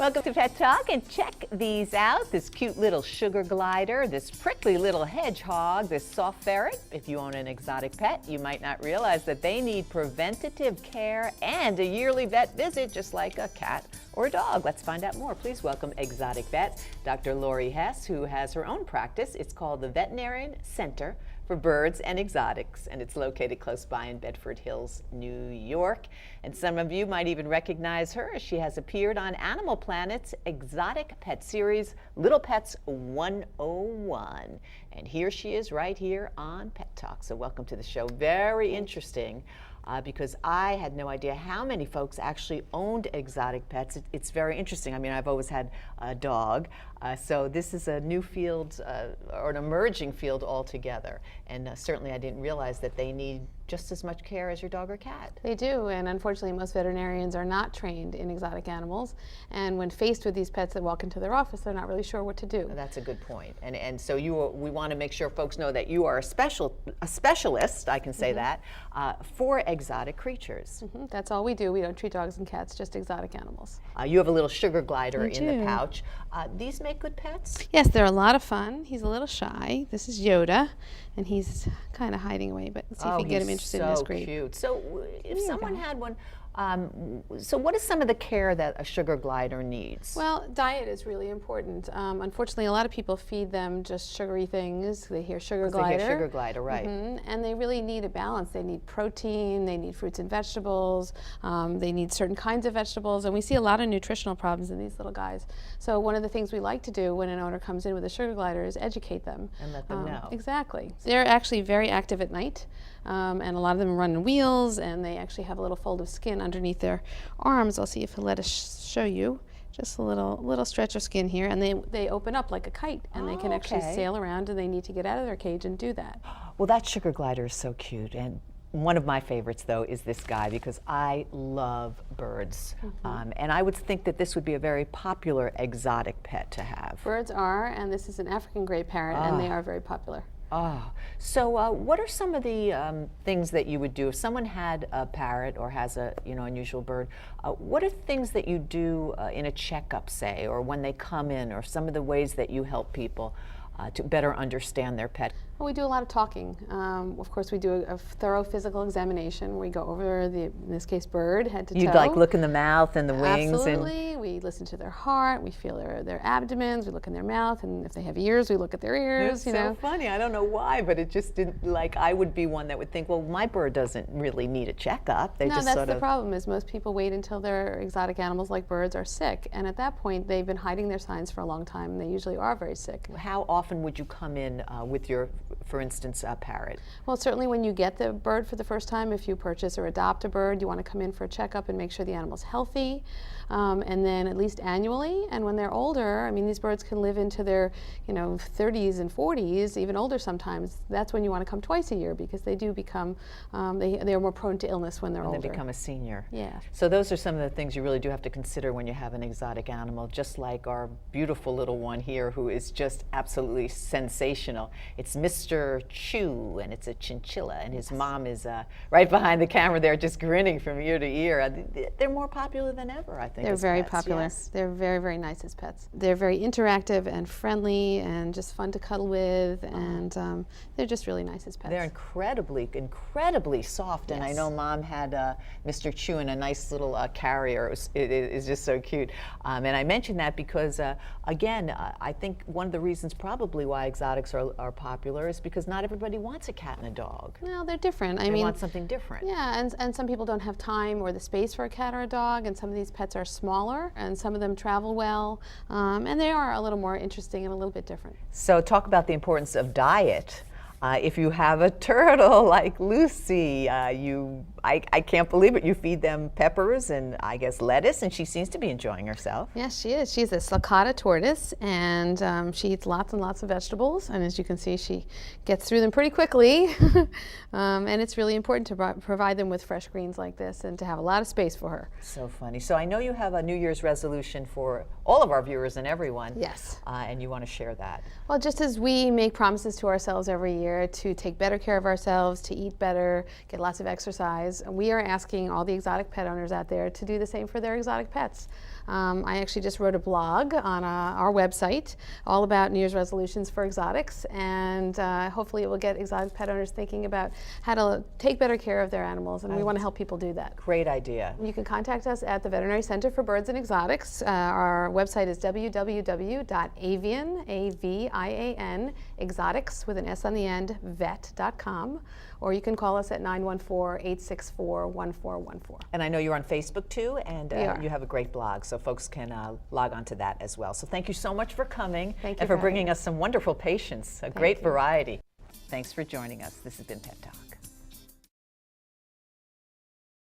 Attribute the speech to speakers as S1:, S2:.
S1: Welcome to Pet Talk, and check these out. This cute little sugar glider, this prickly little hedgehog, this soft ferret. If you own an exotic pet, you might not realize that they need preventative care and a yearly vet visit just like a cat or a dog. Let's find out more. Please welcome exotic vet, Dr. Laurie Hess, who has her own practice. It's called the Veterinarian Center for Birds and Exotics, and it's located close by in Bedford Hills, New York. And some of you might even recognize her. She has appeared on Animal Planet's exotic pet series, Little Pets 101. And here she is right here on Pet Talk. So welcome to the show. Very interesting. Because I had no idea how many folks actually owned exotic pets. It's very interesting. I mean, I've always had a dog, so this is a new field or an emerging field altogether. And certainly I didn't realize that they need just as much care as your dog or cat.
S2: They do, and unfortunately most veterinarians are not trained in exotic animals, and when faced with these pets that walk into their office, they're not really sure what to do.
S1: That's a good point. And so we want to make sure folks know that you are a specialist, I can say that, for exotic creatures.
S2: That's all we do. We don't treat dogs and cats, just exotic animals.
S1: You have a little sugar glider in the pouch. These make good pets?
S2: Yes, they're a lot of fun. He's a little shy. This is Yoda, and he's kind of hiding away, but let's see if we can get him interested in this crate.
S1: Cute. So if someone had one, so what is some of the care that a sugar glider needs?
S2: Well, diet is really important. Unfortunately, a lot of people feed them just sugary things. They hear sugar glider.
S1: They hear sugar glider, right.
S2: And they really need a balance. They need protein, they need fruits and vegetables, they need certain kinds of vegetables, and we see a lot of nutritional problems in these little guys. So one of the things we like to do when an owner comes in with a sugar glider is educate them.
S1: And let them know.
S2: Exactly. They're actually very active at night, and a lot of them run in wheels, and they actually have a little fold of skin underneath their arms. I'll see if he'll let us show you. Just a little stretch of skin here, and they open up like a kite, and they can actually sail around, and they need to get out of their cage and do that.
S1: Well, that sugar glider is so cute, and one of my favorites, though, is this guy because I love birds, and I would think that this would be a very popular exotic pet to have.
S2: Birds are, and this is an African gray parrot, and they are very popular.
S1: So what are some of the things that you would do if someone had a parrot or has a unusual bird? What are things that you do in a checkup, say, or when they come in, or some of the ways that you help people to better understand their pet?
S2: Well, we do a lot of talking. Of course, we do a thorough physical examination. We go over in this case, bird, head to toe.
S1: You'd like look in the mouth and the wings?
S2: Absolutely. We listen to their heart. We feel their abdomens. We look in their mouth, and if they have ears, we look at their ears.
S1: It's so funny. I don't know why, but it just didn't. Like, I would be one that would think, well, my bird doesn't really need a checkup. They
S2: no,
S1: just
S2: that's
S1: sort
S2: the
S1: of
S2: problem. Is most people wait until their exotic animals, like birds, are sick, and at that point, they've been hiding their signs for a long time, and they usually are very sick.
S1: How often would you come in with your, for instance, a parrot?
S2: Well, certainly when you get the bird for the first time, if you purchase or adopt a bird, you want to come in for a checkup and make sure the animal's healthy, and then at least annually. And when they're older, I mean, these birds can live into their 30s and 40s, even older sometimes. That's when you want to come twice a year, because they do become, they are more prone to illness when they're older.
S1: They become a senior.
S2: Yeah.
S1: So those are some of the things you really do have to consider when you have an exotic animal, just like our beautiful little one here, who is just absolutely sensational. It's Mr. Chew, and it's a chinchilla, and his mom is right behind the camera there, just grinning from ear to ear. They're more popular than ever, I think.
S2: They're very
S1: pets.
S2: popular.
S1: Yes.
S2: They're very, very nice as pets. They're very interactive and friendly and just fun to cuddle with, and they're just really nice as pets.
S1: They're incredibly soft, and I know Mom had Mr. Chew in a nice little carrier. It is just so cute. And I mention that because, again, I think one of the reasons probably why exotics are popular is because not everybody wants a cat and a dog.
S2: Well, they're different.
S1: They want something different.
S2: Yeah, and some people don't have time or the space for a cat or a dog, and some of these pets are smaller, and some of them travel well, and they are a little more interesting and a little bit different.
S1: So talk about the importance of diet. If you have a turtle like Lucy, I can't believe it. You feed them peppers and I guess lettuce, and she seems to be enjoying herself.
S2: Yes, she is. She's a sulcata tortoise, and she eats lots and lots of vegetables. And as you can see, she gets through them pretty quickly. And it's really important to provide them with fresh greens like this and to have a lot of space for her.
S1: So funny. So I know you have a New Year's resolution for all of our viewers and everyone.
S2: Yes.
S1: And you want to share that.
S2: Well, just as we make promises to ourselves every year to take better care of ourselves, to eat better, get lots of exercise, we are asking all the exotic pet owners out there to do the same for their exotic pets. I actually just wrote a blog on our website all about New Year's resolutions for exotics, and hopefully it will get exotic pet owners thinking about how to take better care of their animals, and we want to help people do that.
S1: Great idea.
S2: You can contact us at the Veterinary Center for Birds and Exotics. Our website is www.avian, A-V-I-A-N, exotics with an S on the end, vet.com, or you can call us at 914-864-1414.
S1: And I know you're on Facebook too, and
S2: We are.
S1: you have a great blog, so folks can log on to that as well. So thank you so much for coming
S2: Thank you
S1: and for
S2: for
S1: bringing
S2: having
S1: us some wonderful patients, a great
S2: you.
S1: variety. Thanks for joining us. This has been Pet Talk.